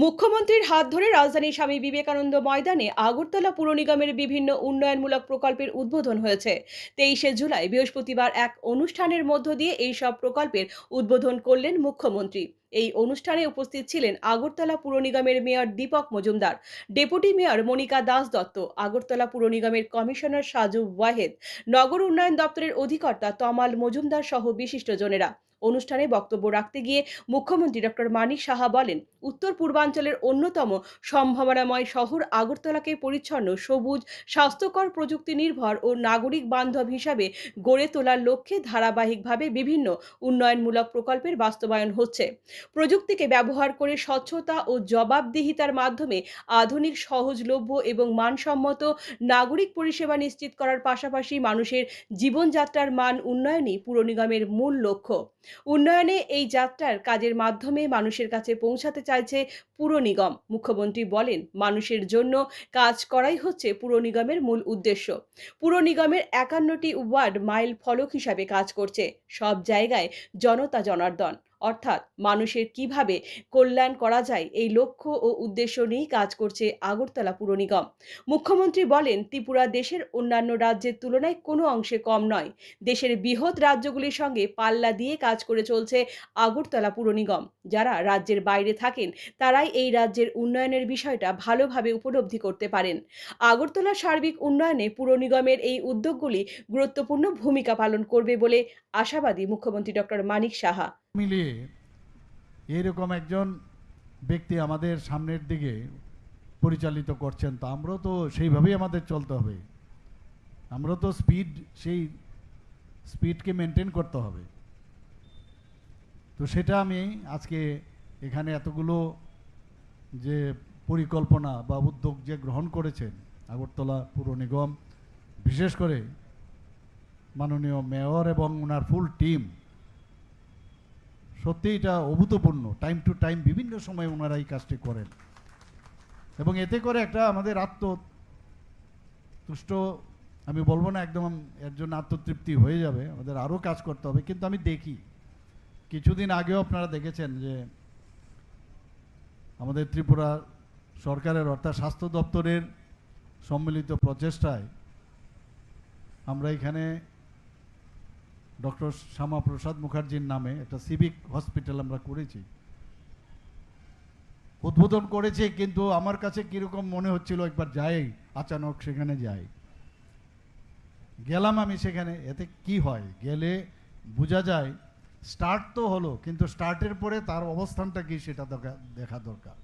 মুখ্যমন্ত্রীর হাত ধরে রাজধানীর স্বামী বিবেকানন্দ ময়দানে আগরতলা পুর নিগমের বিভিন্ন উন্নয়নমূলক প্রকল্পের উদ্বোধন হয়েছে। 23শে জুলাই বৃহস্পতিবার এক অনুষ্ঠানের মধ্য দিয়ে এই সব প্রকল্পের উদ্বোধন করলেন মুখ্যমন্ত্রী। এই অনুষ্ঠানে উপস্থিত ছিলেন আগরতলা পুর নিগমের mayor Dipak Majumdar, deputy mayor Monika Das Dutta, Agartala পুর নিগমের কমিশনার সাজু ওয়াহেদ, নগর উন্নয়ন দপ্তরের অধিকর্তা তমাল মজুমদার সহ বিশিষ্টজনেরা। অনুষ্ঠানে বক্তব্য রাখতে গিয়ে মুখ্যমন্ত্রী ডক্টর মানিক সাহা বলেন, উত্তর পূর্বাঞ্চলের অন্যতম সম্ভাবনাময় শহর আগরতলাকে পরিচ্ছন্ন, সবুজ, স্বাস্থ্যকর, প্রযুক্তি নির্ভর ও নাগরিক বান্ধব হিসাবে গড়ে তোলার লক্ষ্যে ধারাবাহিকভাবে বিভিন্ন উন্নয়নমূলক প্রকল্পের বাস্তবায়ন হচ্ছে। প্রযুক্তিকে ব্যবহার করে স্বচ্ছতা ও জবাবদিহিতার মাধ্যমে আধুনিক, সহজলভ্য এবং মানসম্মত নাগরিক পরিষেবা নিশ্চিত করার পাশাপাশি মানুষের জীবনযাত্রার মান উন্নয়নই পুর নিগমের মূল লক্ষ্য। উন্নয়নে এই যাত্রার কাজের মাধ্যমে মানুষের কাছে পৌঁছাতে চাইছে পুর নিগম। মুখ্যমন্ত্রী বলেন, মানুষের জন্য কাজ করাই হচ্ছে পুর নিগমের মূল উদ্দেশ্য। পুর নিগমের 51টি ওয়ার্ড মাইল ফলক হিসাবে কাজ করছে। সব জায়গায় জনতা জনার্দন, অর্থাৎ মানুষের কিভাবে কল্যাণ করা যায় এই লক্ষ্য ও উদ্দেশ্য নিয়েই কাজ করছে আগরতলা পুর নিগম। মুখ্যমন্ত্রী বলেন, ত্রিপুরা দেশের অন্যান্য রাজ্যের তুলনায় কোনো অংশে কম নয়। দেশের বৃহৎ রাজ্যগুলির সঙ্গে পাল্লা দিয়ে কাজ করে চলছে আগরতলা পুর নিগম। যারা রাজ্যের বাইরে থাকেন তারাই এই রাজ্যের উন্নয়নের বিষয়টা ভালোভাবে উপলব্ধি করতে পারেন। আগরতলার সার্বিক উন্নয়নে পুর নিগমের এই উদ্যোগগুলি গুরুত্বপূর্ণ ভূমিকা পালন করবে বলে আশাবাদী মুখ্যমন্ত্রী ডক্টর মানিক সাহা। মিলিয়ে এরকম একজন ব্যক্তি আমাদের সামনের দিকে পরিচালিত করছেন, তো আমরাও তো সেইভাবেই আমাদের চলতে হবে। আমরা তো সেই স্পিডকে মেনটেন করতে হবে। তো সেটা আমি আজকে এখানে এতগুলো যে পরিকল্পনা বা উদ্যোগ যে গ্রহণ করেছেন আগরতলা পুর নিগম, বিশেষ করে মাননীয় মেয়র এবং ওনার ফুল টিম, সত্যি এটা অভূতপূর্ণ। টাইম টু টাইম বিভিন্ন সময় ওনারা এই কাজটি করেন এবং এতে করে একটা আমাদের আত্মতুষ্ট, আমি বলবো না একদম এর জন্য আত্মতৃপ্তি হয়ে যাবে, আমাদের আরও কাজ করতে হবে। কিন্তু আমি দেখি কিছুদিন আগেও আপনারা দেখেছেন যে আমাদের ত্রিপুরা সরকারের অর্থাৎ স্বাস্থ্য দপ্তরের সম্মিলিত প্রচেষ্টায় আমরা এখানে ডক্টর শ্যামাপ্রসাদ মুখার্জির নামে একটা সিভিক হসপিটাল আমরা করেছি, উদ্বোধন করেছি। কিন্তু আমার কাছে কীরকম মনে হচ্ছিল, একবার যাই, আচানক সেখানে যাই, গেলাম আমি সেখানে। এতে কি হয়, গেলে বোঝা যায় স্টার্ট তো হলো, কিন্তু স্টার্টের পরে তার অবস্থানটা কি সেটা দেখা দরকার।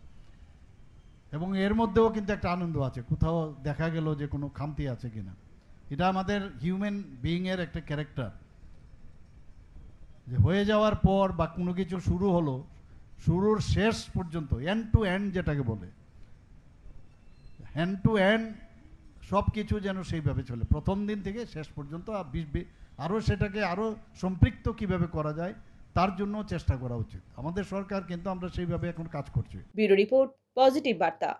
এবং এর মধ্যেও কিন্তু একটা আনন্দ আছে, কোথাও দেখা গেল যে কোনো খামতি আছে কিনা। এটা আমাদের হিউম্যান বিইংয়ের একটা ক্যারেক্টার, যে হয়ে যাওয়ার পর বা কোনো কিছু শুরু হলো, শুরুর শেষ পর্যন্ত এন্ড টু এন্ড যেটাকে বলে, হ্যান্ড টু এন্ড সব কিছু যেন সেইভাবে চলে, প্রথম দিন থেকে শেষ পর্যন্ত। আরও সেটাকে আরও সম্পৃক্ত কিভাবে করা যায় তার জন্য চেষ্টা করা উচিত আমাদের সরকার, কিন্তু আমরা সেইভাবে এখন কাজ করছি। ব্যুরো রিপোর্ট, পজিটিভ বার্তা।